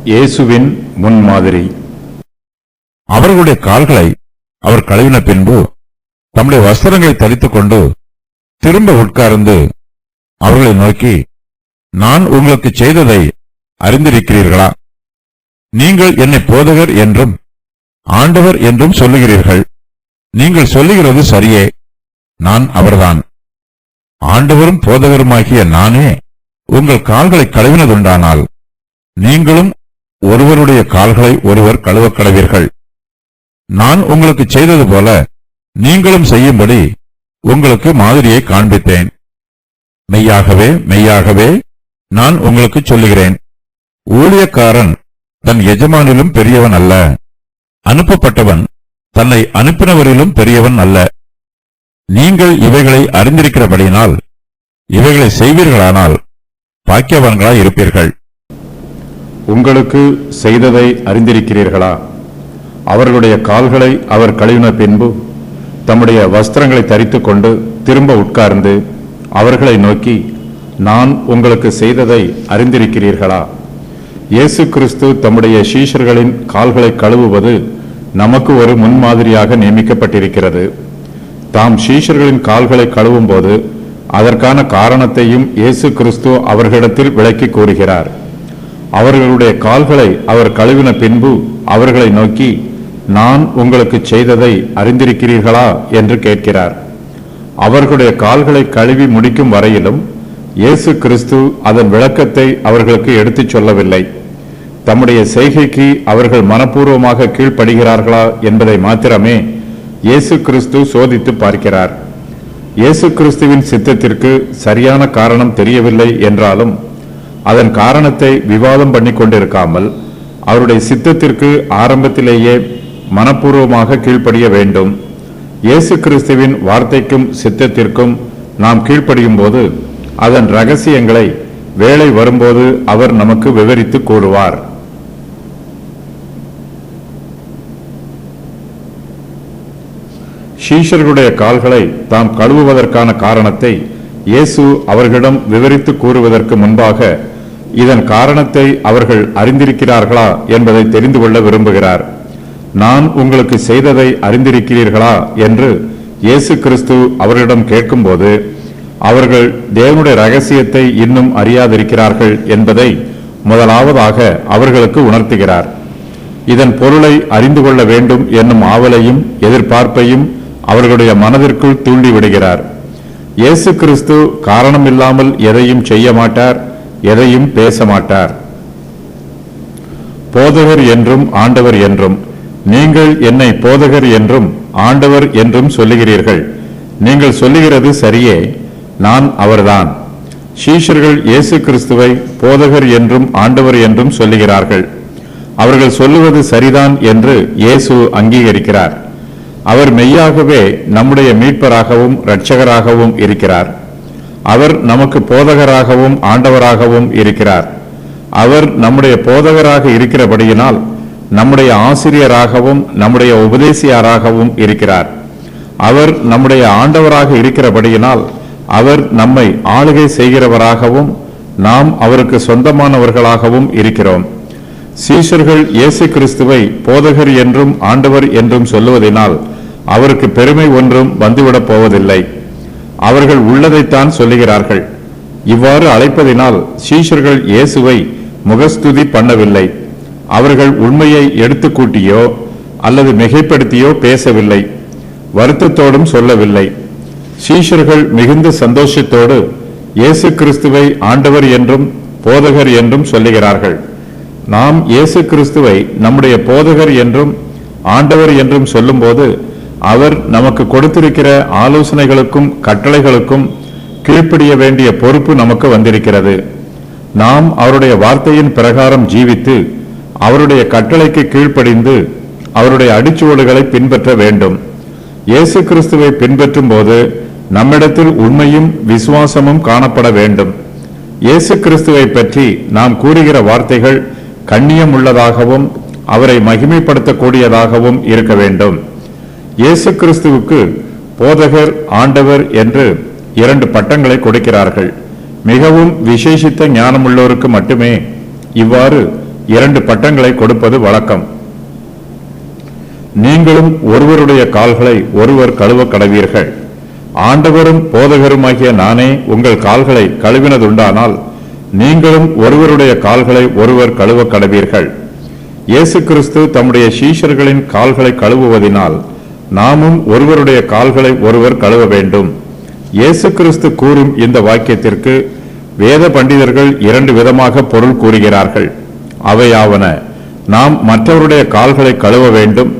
இயேசுவின் முன்மாதிரி. அவர்களுடைய கால்களை அவர் கழுவின பின்பு தம்முடைய வஸ்திரங்களை தரித்துக் கொண்டு திரும்ப உட்கார்ந்து அவர்களை நோக்கி, நான் உங்களுக்கு செய்ததை அறிந்திருக்கிறீர்களா? நீங்கள் என்னை போதகர் என்றும் ஆண்டவர் என்றும் சொல்லுகிறீர்கள். நீங்கள் சொல்லுகிறது சரியே, நான் அவர்தான். ஆண்டவரும் போதகருமாகிய நானே உங்கள் கால்களை கழுவினதுண்டானால் நீங்களும் ஒருவருடைய கால்களை ஒருவர் கழுவக் கடவீர்கள். நான் உங்களுக்கு செய்தது போல நீங்களும் செய்யும்படி உங்களுக்கு மாதிரியை காண்பித்தேன். மெய்யாகவே மெய்யாகவே நான் உங்களுக்கு சொல்லுகிறேன், ஊழியக்காரன் தன் எஜமானிலும் பெரியவன் அல்ல, அனுப்பப்பட்டவன் தன்னை அனுப்பினவரிலும் பெரியவன் அல்ல. நீங்கள் இவைகளை அறிந்திருக்கிறபடியினால் இவைகளை செய்வீர்களானால் பாக்கியவான்களாய் இருப்பீர்கள். உங்களுக்கு செய்ததை அறிந்திருக்கிறீர்களா? அவர்களுடைய கால்களை அவர் கழுவின பின்பு தம்முடைய வஸ்திரங்களை தரித்துக் கொண்டு திரும்ப உட்கார்ந்து அவர்களை நோக்கி, நான் உங்களுக்கு செய்ததை அறிந்திருக்கிறீர்களா? இயேசு கிறிஸ்து தம்முடைய சீஷர்களின் கால்களை கழுவுவது நமக்கு ஒரு முன்மாதிரியாக நியமிக்கப்பட்டிருக்கிறது. தாம் சீஷர்களின் கால்களை கழுவும் போது அதற்கான காரணத்தையும் இயேசு கிறிஸ்து அவர்களிடத்தில் விளக்கி கூறுகிறார். அவர்களுடைய கால்களை அவர் கழுவின பின்பு அவர்களை நோக்கி, நான் உங்களுக்கு செய்ததை அறிந்திருக்கிறீர்களா என்று கேட்கிறார். அவர்களுடைய கால்களை கழுவி முடிக்கும் வரையிலும் இயேசு கிறிஸ்து அதன் விளக்கத்தை அவர்களுக்கு எடுத்துச் சொல்லவில்லை. தம்முடைய செய்கைக்கு அவர்கள் மனப்பூர்வமாக கீழ்ப்படுகிறார்களா என்பதை மாத்திரமே இயேசு கிறிஸ்து சோதித்து பார்க்கிறார். இயேசு கிறிஸ்துவின் சித்தத்திற்கு சரியான காரணம் தெரியவில்லை என்றாலும் அதன் காரணத்தை விவாதம் பண்ணி கொண்டிருக்காமல் அவருடைய சித்தத்திற்கு ஆரம்பத்திலேயே மனப்பூர்வமாக கீழ்ப்படிய வேண்டும். இயேசு கிறிஸ்துவின் வார்த்தைக்கும் சித்தத்திற்கும் நாம் கீழ்ப்படியும் போது அதன் ரகசியங்களை வேளை வரும்போது அவர் நமக்கு விவரித்து கூறுவார். சீஷர்களுடைய கால்களை தாம் கழுவுவதற்கான காரணத்தை இயேசு அவர்களிடம் விவரித்து கூறுவதற்கு முன்பாக இதன் காரணத்தை அவர்கள் அறிந்திருக்கிறார்களா என்பதை தெரிந்து கொள்ள விரும்புகிறார். நான் உங்களுக்கு செய்ததை அறிந்திருக்கிறீர்களா என்று இயேசு கிறிஸ்து அவர்களிடம் கேட்கும்போது அவர்கள் தேவனுடைய ரகசியத்தை இன்னும் அறியாதிருக்கிறார்கள் என்பதை முதலாவதாக அவர்களுக்கு உணர்த்துகிறார். இதன் பொருளை அறிந்து கொள்ள வேண்டும் என்னும் ஆவலையும் எதிர்பார்ப்பையும் அவர்களுடைய மனதிற்குள் தூண்டிவிடுகிறார். இயேசு கிறிஸ்து காரணமில்லாமல் எதையும் செய்ய மாட்டார், எதையும் பேச மாட்டார். போதகர் என்றும் ஆண்டவர் என்றும், நீங்கள் என்னை போதகர் என்றும் ஆண்டவர் என்றும் சொல்லுகிறீர்கள். நீங்கள் சொல்லுகிறது சரியே, நான் அவர்தான். சீஷர்கள் இயேசு கிறிஸ்துவை போதகர் என்றும் ஆண்டவர் என்றும் சொல்லுகிறார்கள். அவர்கள் சொல்லுவது சரிதான் என்று இயேசு அங்கீகரிக்கிறார். அவர் மெய்யாகவே நம்முடைய மீட்பராகவும் இரட்சகராகவும் இருக்கிறார். அவர் நமக்கு போதகராகவும் ஆண்டவராகவும் இருக்கிறார். அவர் நம்முடைய போதகராக இருக்கிறபடியினால் நம்முடைய ஆசிரியராகவும் நம்முடைய உபதேசியாராகவும் இருக்கிறார். அவர் நம்முடைய ஆண்டவராக இருக்கிறபடியினால் அவர் நம்மை ஆளுகை செய்கிறவராகவும் நாம் அவருக்கு சொந்தமானவர்களாகவும் இருக்கிறோம். சீஷர்கள் இயேசு கிறிஸ்துவை போதகர் என்றும் ஆண்டவர் என்றும் சொல்லுவதனால் அவருக்கு பெருமை ஒன்றும் வந்துவிடப் போவதில்லை. அவர்கள் உள்ளதைத்தான் சொல்லுகிறார்கள். இவ்வாறு அழைப்பதினால் சீஷர்கள் இயேசுவை முகஸ்துதி பண்ணவில்லை. அவர்கள் உண்மையை எடுத்து கூட்டியோ அல்லது மிகைப்படுத்தியோ பேசவில்லை, வருத்தத்தோடும் சொல்லவில்லை. சீஷர்கள் மிகுந்த சந்தோஷத்தோடு இயேசு கிறிஸ்துவை ஆண்டவர் என்றும் போதகர் என்றும் சொல்லுகிறார்கள். நாம் இயேசு கிறிஸ்துவை நம்முடைய போதகர் என்றும் ஆண்டவர் என்றும் சொல்லும்போது அவர் நமக்கு கொடுத்திருக்கிற ஆலோசனைகளுக்கும் கட்டளைகளுக்கும் கீழ்ப்படிய வேண்டிய பொறுப்பு நமக்கு வந்திருக்கிறது. நாம் அவருடைய வார்த்தையின் பிரகாரம் ஜீவித்து அவருடைய கட்டளைக்கு கீழ்ப்படிந்து அவருடைய அடிச்சுவடுகளை பின்பற்ற வேண்டும். இயேசு கிறிஸ்துவை பின்பற்றும் போது நம்மிடத்தில் உண்மையும் விசுவாசமும் காணப்பட வேண்டும். இயேசு கிறிஸ்துவை பற்றி நாம் கூறுகிற வார்த்தைகள் கண்ணியம் உள்ளதாகவும் அவரை மகிமைப்படுத்தக்கூடியதாகவும் இருக்க வேண்டும். இயேசு கிறிஸ்துவுக்கு போதகர், ஆண்டவர் என்று 2 பட்டங்களை கொடுக்கிறார்கள். மிகவும் விசேஷித்த ஞானமுள்ளோருக்கு மட்டுமே இவ்வாறு 2 பட்டங்களை கொடுப்பது வழக்கம். நீங்களும் ஒருவருடைய கால்களை ஒருவர் கழுவ கடவீர்கள். ஆண்டவரும் போதகருமாகிய நானே உங்கள் கால்களை கழுவினதுண்டானால் நீங்களும் ஒருவருடைய கால்களை ஒருவர் கழுவ கடவீர்கள். இயேசு கிறிஸ்து தம்முடைய சீஷர்களின் கால்களை கழுவுவதினால் நாமும் ஒருவருடைய கால்களை ஒருவர் கழுவ வேண்டும். இயேசு கிறிஸ்து கூறும் இந்த வாக்கியத்திற்கு வேத பண்டிதர்கள் 2 விதமாக பொருள் கூறுகிறார்கள். அவையாவன: நாம் மற்றவருடைய கால்களை கழுவ வேண்டும்,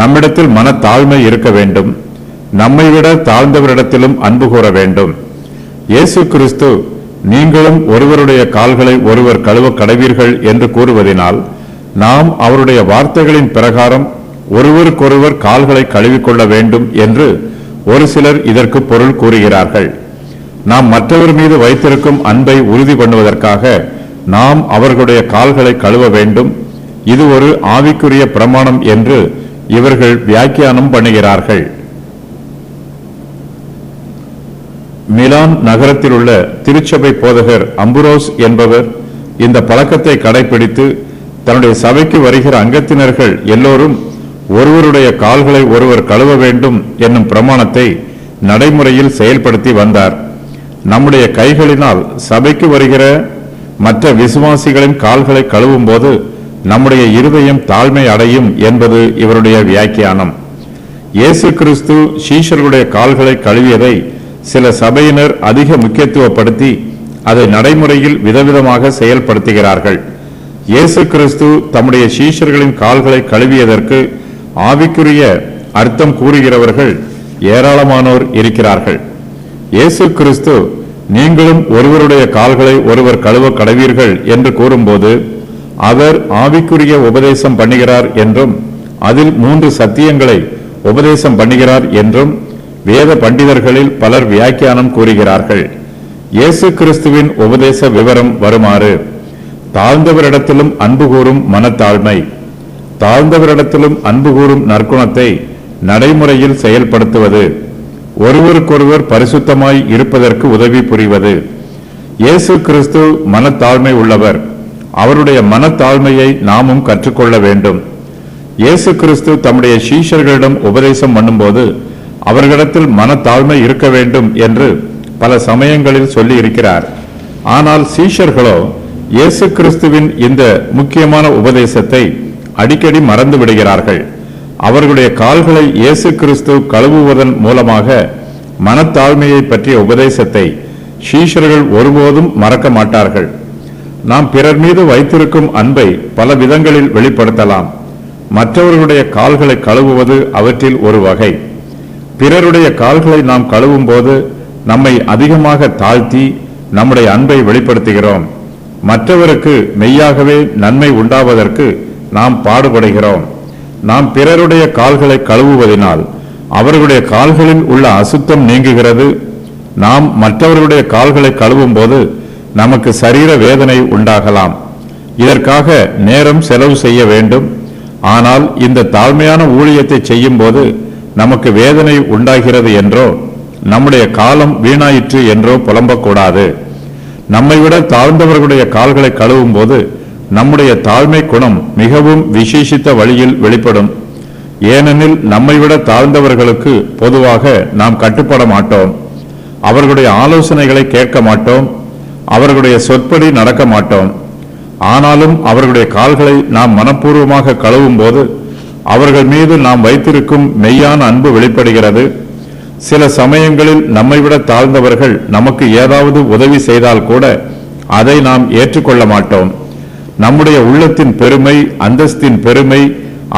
நம்மிடத்தில் மனத்தாழ்மை இருக்க வேண்டும், நம்மை விட தாழ்ந்தவரிடத்திலும் அன்பு கூற வேண்டும். இயேசு கிறிஸ்து நீங்களும் ஒருவருடைய கால்களை ஒருவர் கழுவ கடவீர்கள் என்று கூறுவதினால் நாம் அவருடைய வார்த்தைகளின் பிரகாரம் ஒருவருக்கொருவர் கால்களை கழுவிக்கொள்ள வேண்டும் என்று ஒரு சிலர் இதற்கு பொருள் கூறுகிறார்கள். நாம் மற்றவர் மீது வைத்திருக்கும் அன்பை உறுதி பண்ணுவதற்காக நாம் அவர்களுடைய கால்களை கழுவ வேண்டும். இது ஒரு ஆவிக்குரிய பிரமாணம் என்று இவர்கள் வியாக்கியானம் பண்ணுகிறார்கள். மிலான் நகரத்தில் உள்ள திருச்சபை போதகர் அம்புரோஸ் என்பவர் இந்த பழக்கத்தை கடைபிடித்து தன்னுடைய சபைக்கு வருகிற அங்கத்தினர்கள் எல்லோரும் ஒருவருடைய கால்களை ஒருவர் கழுவ வேண்டும் என்னும் பிரமாணத்தை நடைமுறையில் செயல்படுத்தி வந்தார். நம்முடைய கைகளினால் சபைக்கு வருகிற மற்ற விசுவாசிகளின் கால்களை கழுவும் போது நம்முடைய இருதயம் தாழ்மை அடையும் என்பது இவருடைய வியாக்கியானம். இயேசு கிறிஸ்து சீஷர்களுடைய கால்களை கழுவியதை சில சபையினர் அதிக முக்கியத்துவப்படுத்தி அதை நடைமுறையில் விதவிதமாக செயல்படுத்துகிறார்கள். இயேசு கிறிஸ்து தம்முடைய சீஷர்களின் கால்களை கழுவியதற்கு ஆவிக்குரிய அர்த்தம் கூறுகிறவர்கள் ஏராளமானோர் இருக்கிறார்கள். இயேசு கிறிஸ்து நீங்களும் ஒருவருடைய கால்களை ஒருவர் கழுவ கடவீர்கள் என்று கூறும்போது அவர் ஆவிக்குரிய உபதேசம் பண்ணுகிறார் என்றும் அதில் 3 சத்தியங்களை உபதேசம் பண்ணுகிறார் என்றும் வேத பண்டிதர்களில் பலர் வியாக்கியானம் கூறுகிறார்கள். இயேசு கிறிஸ்துவின் உபதேச விவரம் வருமாறு: தாழ்ந்தவரிடத்திலும் அன்பு கூறும் மனத்தாழ்மை, தாழ்ந்தவரிடத்திலும் அன்பு கூறும் நற்குணத்தை நடைமுறையில் செயல்படுத்துவது, ஒருவருக்கொருவர் பரிசுத்தமாய் இருப்பதற்கு உதவி புரிவது. இயேசு கிறிஸ்து மனத்தாழ்மை உள்ளவர். அவருடைய மனத்தாழ்மையை நாமும் கற்றுக்கொள்ள வேண்டும். இயேசு கிறிஸ்து தம்முடைய சீஷர்களிடம் உபதேசம் பண்ணும்போது அவர்களிடத்தில் மனத்தாழ்மை இருக்க வேண்டும் என்று பல சமயங்களில் சொல்லி இருக்கிறார். ஆனால் சீஷர்களோ இயேசு கிறிஸ்துவின் இந்த முக்கியமான உபதேசத்தை அடிக்கடி மறந்து விடுகிறார்கள். அவர்களுடைய கால்களை இயேசு கிறிஸ்து கழுவுவதன் மூலமாக மனத்தாழ்மையை பற்றிய உபதேசத்தை சீஷர்கள் ஒருபோதும் மறக்க மாட்டார்கள். நாம் பிறர் மீது வைத்திருக்கும் அன்பை பல விதங்களில் வெளிப்படுத்தலாம். மற்றவர்களுடைய கால்களை கழுவுவது அவற்றில் ஒரு வகை. பிறருடைய கால்களை நாம் கழுவும் போது நம்மை அதிகமாக தாழ்த்தி நம்முடைய அன்பை வெளிப்படுத்துகிறோம். மற்றவருக்கு மெய்யாகவே நன்மை உண்டாவதற்கு நாம் பாடுபடுகிறோம். நாம் பிறருடைய கால்களை கழுவுவதனால் அவர்களுடைய கால்களில் உள்ள அசுத்தம் நீங்குகிறது. நாம் மற்றவர்களுடைய கால்களை கழுவும் போது நமக்கு சரீர வேதனை உண்டாகலாம். இதற்காக நேரம் செலவு செய்ய வேண்டும். ஆனால் இந்த தாழ்மையான ஊழியத்தை செய்யும் போது நமக்கு வேதனை உண்டாகிறது என்றோ நம்முடைய காலம் வீணாயிற்று என்றோ புலம்பக்கூடாது. நம்மை விட தாழ்ந்தவர்களுடைய கால்களை கழுவும் போது நம்முடைய தாழ்மை குணம் மிகவும் விசேஷித்த வழியில் வெளிப்படும். ஏனெனில் நம்மை விட தாழ்ந்தவர்களுக்கு பொதுவாக நாம் கட்டுப்பட மாட்டோம். அவர்களுடைய ஆலோசனைகளை கேட்க மாட்டோம். அவர்களுடைய சொற்படி நடக்க மாட்டோம். ஆனாலும் அவர்களுடைய கால்களை நாம் மனப்பூர்வமாக கழுவும் போது அவர்கள் மீது நாம் வைத்திருக்கும் மெய்யான அன்பு வெளிப்படுகிறது. சில சமயங்களில் நம்மை விட தாழ்ந்தவர்கள் நமக்கு ஏதாவது உதவி செய்தால் கூட அதை நாம் ஏற்றுக்கொள்ள மாட்டோம். நம்முடைய உள்ளத்தின் பெருமை, அந்தஸ்தின் பெருமை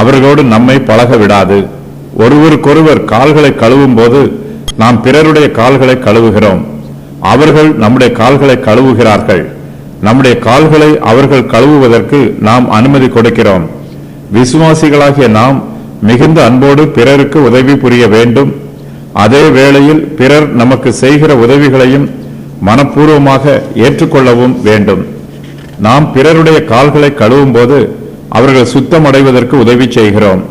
அவர்களோடு நம்மை பழக விடாது. ஒருவருக்கொருவர் கால்களை கழுவும் போது நாம் பிறருடைய கால்களை கழுவுகிறோம். அவர்கள் நம்முடைய கால்களை கழுவுகிறார்கள். நம்முடைய கால்களை அவர்கள் கழுவுவதற்கு நாம் அனுமதி கொடுக்கிறோம். விசுவாசிகளாகிய நாம் மிகுந்த அன்போடு பிறருக்கு உதவி புரிய வேண்டும். அதே வேளையில் பிறர் நமக்கு செய்கிற உதவிகளையும் மனப்பூர்வமாக ஏற்றுக்கொள்ளவும் வேண்டும். நாம் பிறருடைய கால்களை கழுவும் போது அவர்கள் சுத்தமடைவதற்கு உதவி செய்கிறோம்.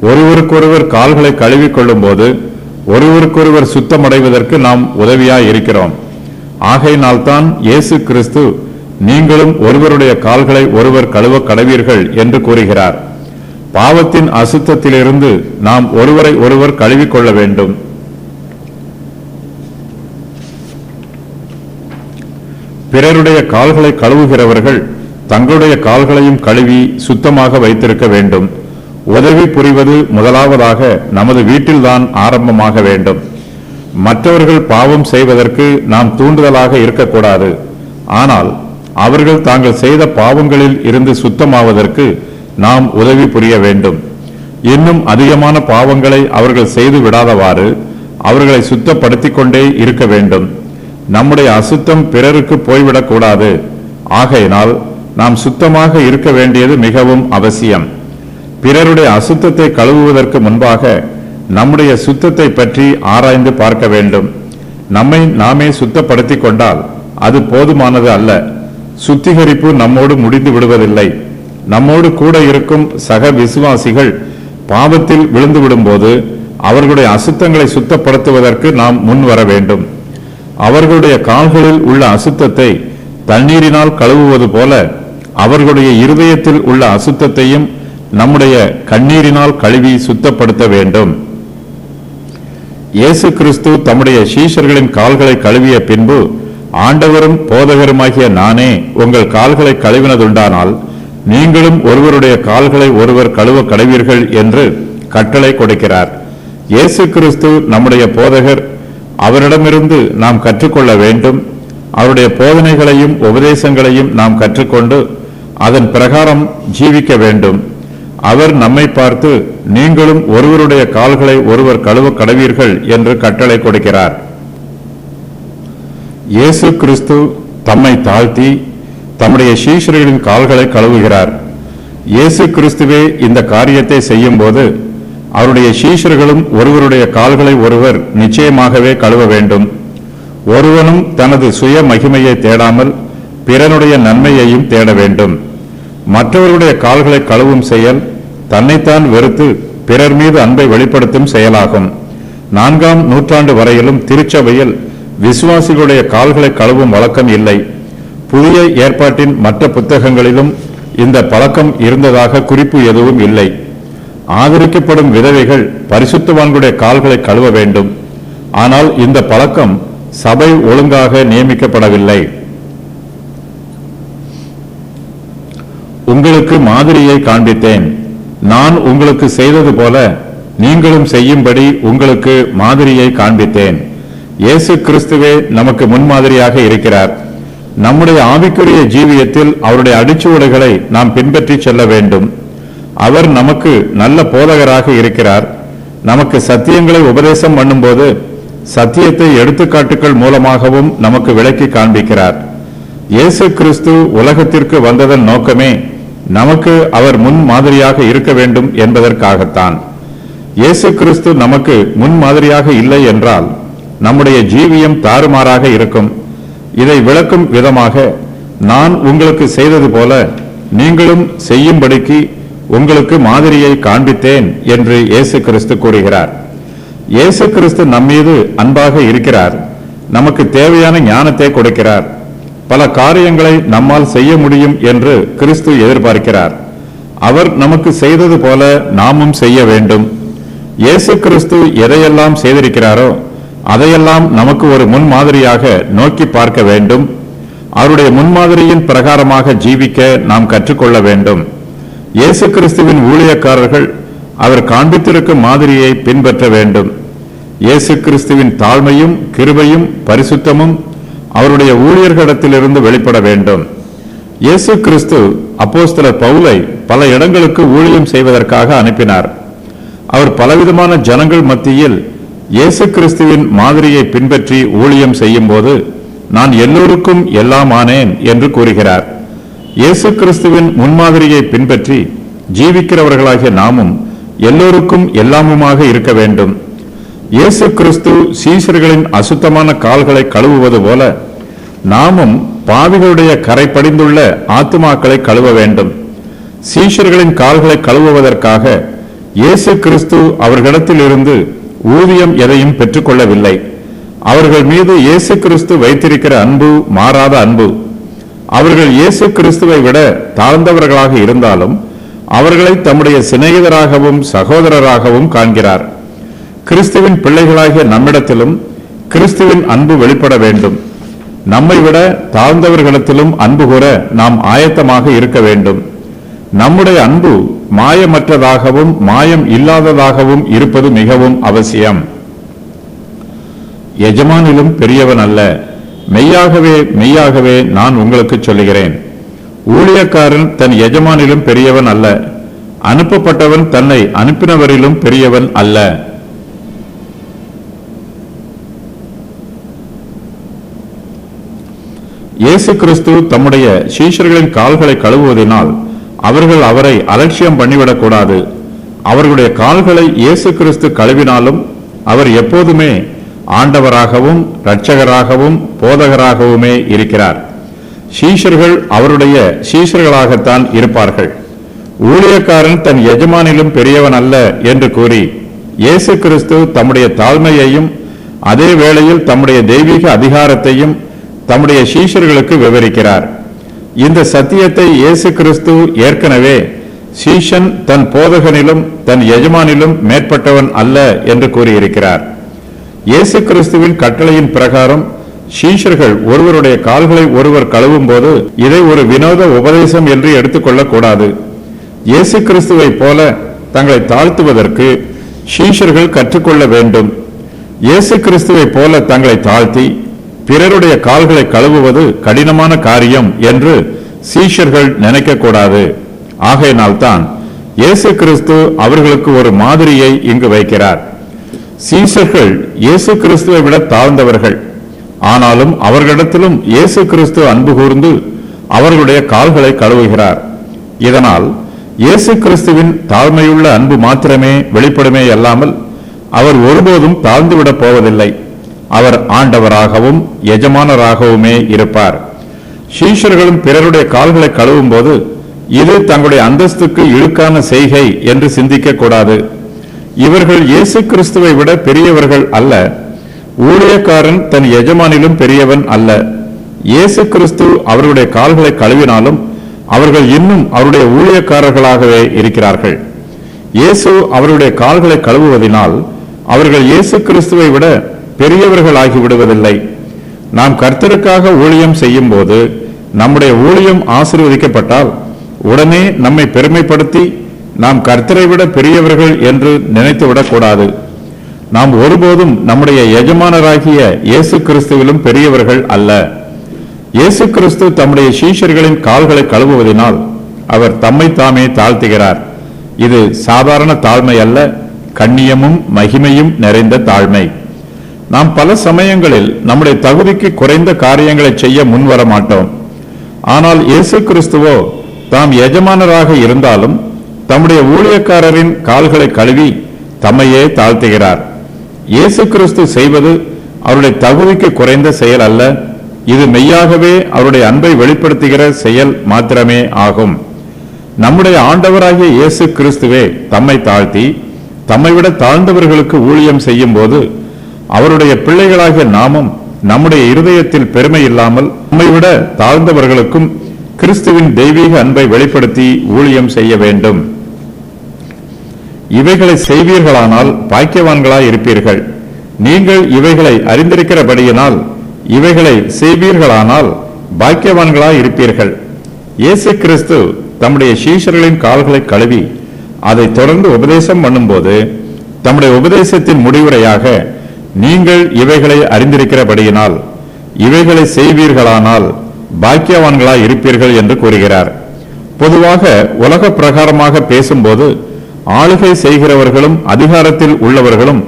ஒருவருக்கொருவர் கால்களை கழுவிக்கொள்ளும் போது ஒருவருக்கொருவர் சுத்தமடைவதற்கு நாம் உதவியாய் இருக்கிறோம். ஆகையினால்தான் இயேசு கிறிஸ்து நீங்களும் ஒருவருடைய கால்களை ஒருவர் கழுவ கடவீர்கள் என்று கூறுகிறார். பாவத்தின் அசுத்தத்திலிருந்து நாம் ஒருவரை ஒருவர் கழுவிக்கொள்ள வேண்டும். பிறருடைய கால்களை கழுவுகிறவர்கள் தங்களுடைய கால்களையும் கழுவி சுத்தமாக வைத்திருக்க வேண்டும். உதவி புரிவது முதலாவதாக நமது வீட்டில்தான் ஆரம்பமாக வேண்டும். மற்றவர்கள் பாவம் செய்வதற்கு நாம் தூண்டுதலாக இருக்கக்கூடாது. ஆனால் அவர்கள் தாங்கள் செய்த பாவங்களில் இருந்து சுத்தமாவதற்கு நாம் உதவி புரிய வேண்டும். இன்னும் அதிகமான பாவங்களை அவர்கள் செய்து விடாதவாறு அவர்களை சுத்தப்படுத்திக் கொண்டே இருக்க வேண்டும். நம்முடைய அசுத்தம் பிறருக்கு போய்விடக்கூடாது. ஆகையினால் நாம் சுத்தமாக இருக்க வேண்டியது மிகவும் அவசியம். பிறருடைய அசுத்தத்தை கழுவுவதற்கு முன்பாக நம்முடைய சுத்தத்தை பற்றி ஆராய்ந்து பார்க்க வேண்டும். நம்மை நாமே சுத்தப்படுத்திக் கொண்டால் அது போதுமானது அல்ல. சுத்திகரிப்பு நம்மோடு முடிந்து விடுவதில்லை. நம்மோடு கூட இருக்கும் சக விசுவாசிகள் பாவத்தில் விழுந்து விடும்போது அவர்களுடைய அசுத்தங்களை சுத்தப்படுத்துவதற்கு நாம் முன் வர வேண்டும். அவர்களுடைய கால்களில் உள்ள அசுத்தத்தை தண்ணீரினால் கழுவுவது போல அவர்களுடைய இருதயத்தில் உள்ள அசுத்தத்தையும் நம்முடைய கண்ணீரினால் கழுவி சுத்தப்படுத்த வேண்டும். இயேசு கிறிஸ்து தம்முடைய சீஷர்களின் கால்களை கழுவிய பின்பு, ஆண்டவரும் போதகருமாகிய நானே உங்கள் கால்களை கழுவினதுண்டானால் நீங்களும் ஒருவருடைய கால்களை ஒருவர் கழுவ கடவீர்கள் என்று கட்டளை கொடுக்கிறார். இயேசு கிறிஸ்து நம்முடைய போதகர். அவரிடமிருந்து நாம் கற்றுக்கொள்ள வேண்டும். அவருடைய போதனைகளையும் உபதேசங்களையும் நாம் கற்றுக்கொண்டு அதன் பிரகாரம் ஜீவிக்க வேண்டும். அவர் நம்மை பார்த்து நீங்களும் ஒருவருடைய கால்களை ஒருவர் கழுவ கடவீர்கள் என்று கட்டளை கொடுக்கிறார். இயேசு கிறிஸ்து தம்மை தாழ்த்தி தம்முடைய சீஷர்களின் கால்களை கழுவுகிறார். இயேசு கிறிஸ்துவே இந்த காரியத்தை செய்யும் போது அவருடைய சீஷர்களும் ஒருவருடைய கால்களை ஒருவர் நிச்சயமாகவே கழுவ வேண்டும். ஒருவனும் தனது சுய மகிமையை தேடாமல் பிறனுடைய நன்மையையும் தேட வேண்டும். மற்றவருடைய கால்களை கழுவும் செயல் தன்னைத்தான் வெறுத்து பிறர் மீது அன்பை வெளிப்படுத்தும் செயலாகும். 4ஆம் நூற்றாண்டு வரையிலும் திருச்சபையில் விசுவாசிகளுடைய கால்களை கழுவும் வழக்கம் இல்லை. புதிய ஏற்பாட்டின் மற்ற புத்தகங்களிலும் இந்த பழக்கம் இருந்ததாக குறிப்பு எதுவும் இல்லை. ஆதரிக்கப்படும் விதவைகள் பரிசுத்தவான்களுடைய கால்களை கழுவ வேண்டும். ஆனால் இந்த பழக்கம் சபை ஒழுங்காக நியமிக்கப்படவில்லை. உங்களுக்கு மாதிரியை காண்பித்தேன். நான் உங்களுக்கு செய்தது போல நீங்களும் செய்யும்படி உங்களுக்கு மாதிரியை காண்பித்தேன். இயேசு கிறிஸ்துவே நமக்கு முன்மாதிரியாக இருக்கிறார். நம்முடைய ஆவிக்குரிய ஜீவியத்தில் அவருடைய அடிச்சுவடுகளை நாம் பின்பற்றி செல்ல வேண்டும். அவர் நமக்கு நல்ல போதகராக இருக்கிறார். நமக்கு சத்தியங்களை உபதேசம் பண்ணும்போது சத்தியத்தை எடுத்துக்காட்டுகள் மூலமாகவும் நமக்கு விளக்கி காண்பிக்கிறார். இயேசு கிறிஸ்து உலகத்திற்கு வந்ததன் நோக்கமே நமக்கு அவர் முன் மாதிரியாக இருக்க வேண்டும் என்பதற்காகத்தான். இயேசு கிறிஸ்து நமக்கு முன் மாதிரியாக இல்லை என்றால் நம்முடைய ஜீவியம் தாறுமாறாக இருக்கும். இதை விளக்கும் விதமாக, நான் உங்களுக்கு செய்தது போல நீங்களும் செய்யும்படிக்கு உங்களுக்கு மாதிரியை காண்பித்தேன் என்று இயேசு கிறிஸ்து கூறுகிறார். இயேசு கிறிஸ்து நம்மீது அன்பாக இருக்கிறார். நமக்கு தேவையான ஞானத்தை கொடுக்கிறார். பல காரியங்களை நம்மால் செய்ய முடியும் என்று கிறிஸ்து எதிர்பார்க்கிறார். அவர் நமக்கு செய்தது போல நாமும் செய்ய வேண்டும். இயேசு கிறிஸ்து எதையெல்லாம் செய்திருக்கிறாரோ அதையெல்லாம் நமக்கு ஒரு முன்மாதிரியாக நோக்கி பார்க்க வேண்டும். அவருடைய முன்மாதிரியின் பிரகாரமாக ஜீவிக்க நாம் கற்றுக்கொள்ள வேண்டும். இயேசு கிறிஸ்துவின் ஊழியக்காரர்கள் அவர் காண்பித்திருக்கும் மாதிரியை பின்பற்ற வேண்டும். இயேசு கிறிஸ்துவின் தாழ்மையும் கிருபையும் பரிசுத்தமும் அவருடைய ஊழியர்களிடத்திலிருந்து வெளிப்பட வேண்டும். இயேசு கிறிஸ்து அப்போஸ்தலர் பவுலை பல இடங்களுக்கு ஊழியம் செய்வதற்காக அனுப்பினார். அவர் பலவிதமான ஜனங்கள் மத்தியில் இயேசு கிறிஸ்துவின் மாதிரியை பின்பற்றி ஊழியம் செய்யும் போது, நான் எல்லோருக்கும் எல்லாம் ஆனேன் என்று கூறுகிறார். இயேசு கிறிஸ்துவின் முன்மாதிரியை பின்பற்றி ஜீவிக்கிறவர்களாகிய நாமும் எல்லோருக்கும் எல்லாமுமாக இருக்க வேண்டும். இயேசு கிறிஸ்து சீஷர்களின் அசுத்தமான கால்களை கழுவுவது போல நாமும் பாவிகளுடைய கரை படிந்துள்ள ஆத்துமாக்களை கழுவ வேண்டும். சீஷர்களின் கால்களை கழுவுவதற்காக இயேசு கிறிஸ்து அவர்களிடத்தில் இருந்து ஊதியம் எதையும் பெற்றுக்கொள்ளவில்லை. அவர்கள் மீது இயேசு கிறிஸ்து வைத்திருக்கிற அன்பு மாறாத அன்பு. அவர்கள் இயேசு கிறிஸ்துவை விட தாழ்ந்தவர்களாக இருந்தாலும் அவர்களை தம்முடைய சிநேகிதராகவும் சகோதரராகவும் காண்கிறார். கிறிஸ்துவின் பிள்ளைகளாகிய நம்மிடத்திலும் கிறிஸ்துவின் அன்பு வெளிப்பட வேண்டும். நம்மை விட தாழ்ந்தவர்களிடத்திலும் அன்பு கூற நாம் ஆயத்தமாக இருக்க வேண்டும். நம்முடைய அன்பு மாயமற்றதாகவும் மாயம் இல்லாததாகவும் இருப்பது மிகவும் அவசியம். எஜமானிலும் பெரியவன் அல்ல, மெய்யாகவே மெய்யாகவே நான் உங்களுக்கு சொல்லுகிறேன், ஊழியக்காரன் தன் எஜமானிலும் பெரியவன் அல்ல, அனுப்பப்பட்டவன் தன்னை அனுப்பினவரிலும் பெரியவன் அல்ல. இயேசு கிறிஸ்து தம்முடைய சீஷர்களின் கால்களை கழுவுவதனால் அவர்கள் அவரை அலட்சியம் பண்ணிவிடக்கூடாது. அவர்களுடைய கால்களை இயேசு கிறிஸ்து கழுவினாலும் அவர் எப்போதுமே ஆண்டவராகவும் இரட்சகராகவும் போதகராகவுமே இருக்கிறார். சீஷர்கள் அவருடைய சீஷர்களாகத்தான் இருப்பார்கள். ஊழியக்காரன் தன் எஜமானிலும் பெரியவன் அல்ல என்று கூறி இயேசு கிறிஸ்து தம்முடைய தாழ்மையையும் அதே வேளையில் தம்முடைய தெய்வீக அதிகாரத்தையும் தம்முடைய சீஷர்களுக்கு விவரிக்கிறார். இந்த சத்தியத்தை இயேசு கிறிஸ்து ஏற்கனவே சீஷன் தன் போதகனிலும் தன் எஜமானிலும் மேற்பட்டவன் அல்ல என்று கூறியிருக்கிறார். இயேசு கிறிஸ்துவின் கட்டளையின் பிரகாரம் சீஷர்கள் ஒருவருடைய கால்களை ஒருவர் கழுவும் போது இதை ஒரு வினோத உபதேசம் என்று எடுத்துக்கொள்ளக் கூடாது. இயேசு கிறிஸ்துவை போல தங்களை தாழ்த்துவதற்கு சீஷர்கள் கற்றுக்கொள்ள வேண்டும். இயேசு கிறிஸ்துவை போல தங்களை தாழ்த்தி பிறருடைய கால்களை கழுவுவது கடினமான காரியம் என்று சீஷர்கள் நினைக்கக்கூடாது. ஆகையினால்தான் இயேசு கிறிஸ்து அவர்களுக்கு ஒரு மாதிரியை இங்கு வைக்கிறார். சீஷர்கள் இயேசு கிறிஸ்துவை விட தாழ்ந்தவர்கள். ஆனாலும் அவர்களிடத்திலும் இயேசு கிறிஸ்து அன்பு கூர்ந்து அவர்களுடைய கால்களை கழுவுகிறார். இதனால் இயேசு கிறிஸ்துவின் தாழ்மையுள்ள அன்பு மாத்திரமே வெளிப்படுமே அல்லாமல் அவர் ஒருபோதும் தாழ்ந்துவிடப் போவதில்லை. அவர் ஆண்டவராகவும் எஜமானராகவுமே இருப்பார். சீஷர்களும் பிறருடைய கால்களை கழுவும் போது இது தங்களுடைய அந்தஸ்துக்கு இழுக்கான செய்கை என்று சிந்திக்க கூடாது. இவர்கள் இயேசு கிறிஸ்துவை விட பெரியவர்கள் அல்ல. ஊழியக்காரன் தன் எஜமானிலும் பெரியவன் அல்ல. இயேசு கிறிஸ்து அவர்களுடைய கால்களை கழுவினாலும் அவர்கள் இன்னும் அவருடைய ஊழியக்காரர்களாகவே இருக்கிறார்கள். இயேசு அவருடைய கால்களை கழுவுவதனால் அவர்கள் இயேசு கிறிஸ்துவை விட பெரியவர்கள் ஆகிவிடுவதில்லை. நாம் கர்த்தருக்காக ஊழியம் செய்யும் போது நம்முடைய ஊழியம் ஆசீர்வதிக்கப்பட்டால் உடனே நம்மை பெருமைப்படுத்தி நாம் கர்த்தரை விட பெரியவர்கள் என்று நினைத்துவிடக் கூடாது. நாம் ஒருபோதும் நம்முடைய எஜமானராகிய இயேசு கிறிஸ்துவிலும் பெரியவர்கள் அல்ல. இயேசு கிறிஸ்து தம்முடைய சீஷர்களின் கால்களை கழுவுவதனால் அவர் தம்மை தாமே தாழ்த்துகிறார். இது சாதாரண தாழ்மை அல்ல, கண்ணியமும் மகிமையும் நிறைந்த தாழ்மை. நாம் பல சமயங்களில் நம்முடைய தகுதிக்கு குறைந்த காரியங்களை செய்ய முன்வர மாட்டோம். ஆனால் இயேசு கிறிஸ்துவோ தாம் எஜமானராக இருந்தாலும் தம்முடைய ஊழியக்காரரின் கால்களை கழுவி தம்மையே தாழ்த்துகிறார். இயேசு கிறிஸ்து செய்வது அவருடைய தகுதிக்கு குறைந்த செயல் அல்ல. இது மெய்யாகவே அவருடைய அன்பை வெளிப்படுத்துகிற செயல் மாத்திரமே ஆகும். நம்முடைய ஆண்டவராகிய இயேசு கிறிஸ்துவே தம்மை தாழ்த்தி தம்மை விட தாழ்ந்தவர்களுக்கு ஊழியம் செய்யும் போது அவருடைய பிள்ளைகளாகிய நாமும் நம்முடைய இருதயத்தில் பெருமை இல்லாமல் நம்மை விட தாழ்ந்தவர்களுக்கும் கிறிஸ்துவின் தெய்வீக அன்பை வெளிப்படுத்தி ஊழியம் செய்ய வேண்டும். இவைகளை செய்வீர்களானால் பாக்கியவான்களாய் இருப்பீர்கள். நீங்கள் இவைகளை அறிந்திருக்கிறபடியினால் இவைகளை செய்வீர்களானால் பாக்கியவான்களாய் இருப்பீர்கள். இயேசு கிறிஸ்து தம்முடைய சீஷர்களின் கால்களை கழுவி அதை தொடர்ந்து உபதேசம் பண்ணும்போது தம்முடைய உபதேசத்தின் முடிவுரையாக நீங்கள் இவைகளை அறிந்திருக்கிறபடியினால் இவைகளை செய்வீர்களானால் பாக்கியவான்களாய் இருப்பீர்கள் என்று கூறுகிறார். பொதுவாக உலக பிரகாரமாக பேசும்போது ஆளுகை செய்கிறவர்களும் அதிகாரத்தில் உள்ளவர்களும்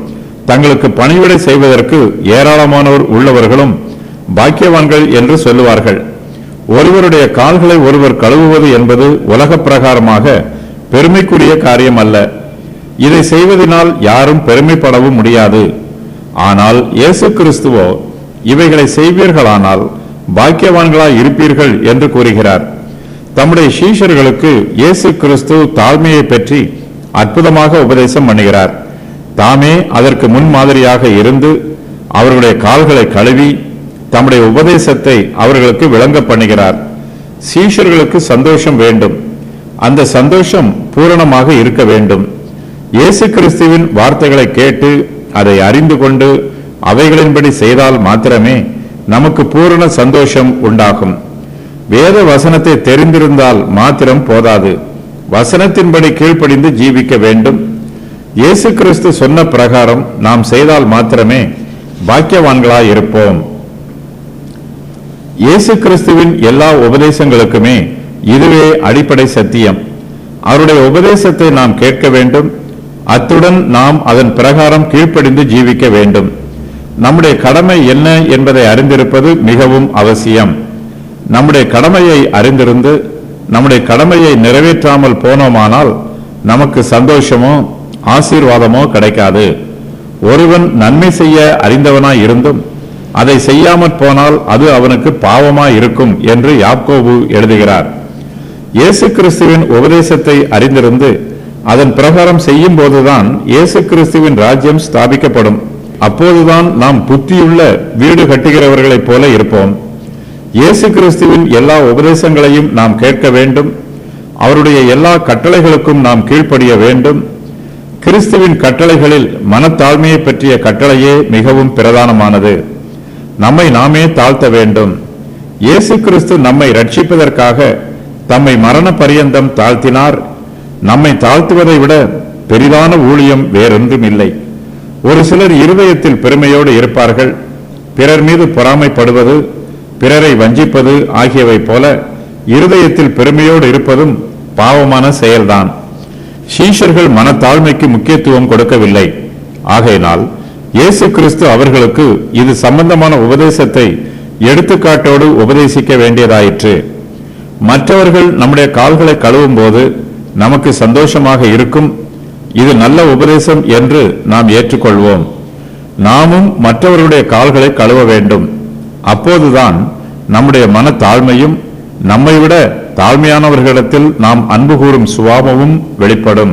தங்களுக்கு பணிவிடை செய்வதற்கு ஏராளமானோர் உள்ளவர்களும் பாக்கியவான்கள் என்று சொல்லுவார்கள். ஒருவருடைய கால்களை ஒருவர் கழுவுவது என்பது உலக பிரகாரமாக பெருமைக்குரிய காரியம் அல்ல. இதை செய்வதனால் யாரும் பெருமைப்படவும் முடியாது. ஆனால் இயேசு கிறிஸ்துவோ இவைகளை செய்வீர்களானால் பாக்கியவான்களாய் இருப்பீர்கள் என்று கூறுகிறார். தம்முடைய சீஷர்களுக்கு இயேசு கிறிஸ்து தாழ்மையை பற்றி அற்புதமாக உபதேசம் பண்ணுகிறார். தாமே அதற்கு முன்மாதிரியாக இருந்து அவர்களுடைய கால்களை கழுவி தம்முடைய உபதேசத்தை அவர்களுக்கு விளங்க பண்ணுகிறார். சீஷர்களுக்கு சந்தோஷம் வேண்டும். அந்த சந்தோஷம் பூரணமாக இருக்க வேண்டும். இயேசு கிறிஸ்துவின் வார்த்தைகளை கேட்டு அதை அறிந்து கொண்டு அவைகளின்படி செய்தால் மாத்திரமே நமக்கு பூரண சந்தோஷம் உண்டாகும். வேத வசனத்தை தெரிந்திருந்தால் மாத்திரம் போதாது, வசனத்தின்படி கீழ்ப்படிந்து ஜீவிக்க வேண்டும். இயேசு கிறிஸ்து சொன்ன பிரகாரம் நாம் செய்தால் மாத்திரமே பாக்கியவான்களாய் இருப்போம். இயேசு கிறிஸ்துவின் எல்லா உபதேசங்களுக்குமே இதுவே அடிப்படை சத்தியம். அவருடைய உபதேசத்தை நாம் கேட்க வேண்டும். அத்துடன் நாம் அதன் பிரகாரம் கீழ்ப்படிந்து ஜீவிக்க வேண்டும். நம்முடைய கடமை என்ன என்பதை அறிந்திருப்பது மிகவும் அவசியம். நம்முடைய கடமையை அறிந்திருந்து நம்முடைய கடமையை நிறைவேற்றாமல் போனோமானால் நமக்கு சந்தோஷமோ ஆசீர்வாதமோ கிடைக்காது. ஒருவன் நன்மை செய்ய அறிந்தவனாய் இருந்தும் அதை செய்யாமற் போனால் அது அவனுக்கு பாவமாய் இருக்கும் என்று யாக்கோபு எழுதுகிறார். இயேசு கிறிஸ்துவின் உபதேசத்தை அறிந்திருந்து அதன் பிரகாரம் செய்யும் போதுதான் இயேசு கிறிஸ்துவின் ராஜ்யம் ஸ்தாபிக்கப்படும். அப்போதுதான் நாம் புத்தியுள்ள வீடு கட்டுகிறவர்களைப் போல இருப்போம். இயேசு கிறிஸ்துவின் எல்லா உபதேசங்களையும் நாம் கேட்க வேண்டும். அவருடைய எல்லா கட்டளைகளுக்கும் நாம் கீழ்ப்படிய வேண்டும். கிறிஸ்துவின் கட்டளைகளில் மனத்தாழ்மையை பற்றிய கட்டளையே மிகவும் பிரதானமானது. நம்மை நாமே தாழ்த்த வேண்டும். இயேசு கிறிஸ்து நம்மை ரட்சிப்பதற்காக தம்மை மரண பரியந்தம் தாழ்த்தினார். நம்மை தாழ்த்துவதை விட பெரிதான ஊழியம் வேறொன்றும் இல்லை. ஒரு சிலர் இருதயத்தில் பெருமையோடு இருப்பார்கள். பிறர் மீது பொறாமைப்படுவது, பிறரை வஞ்சிப்பது ஆகியவை போல இருதயத்தில் பெருமையோடு இருப்பதும் பாவமான செயல்தான். சீஷர்கள் மனத்தாழ்மைக்கு முக்கியத்துவம் கொடுக்கவில்லை. ஆகையினால் இயேசு கிறிஸ்து அவர்களுக்கு இது சம்பந்தமான உபதேசத்தை எடுத்துக்காட்டோடு உபதேசிக்க வேண்டியதாயிற்று. மற்றவர்கள் நம்முடைய கால்களை கழுவும் போது நமக்கு சந்தோஷமாக இருக்கும். இது நல்ல உபதேசம் என்று நாம் ஏற்றுக்கொள்வோம். நாமும் மற்றவர்களுடைய கால்களை கழுவ வேண்டும். அப்போதுதான் நம்முடைய மன தாழ்மையும் நம்மை விட தாழ்மையானவர்களிடத்தில் நாம் அன்பு கூறும் சுபாவமும் வெளிப்படும்.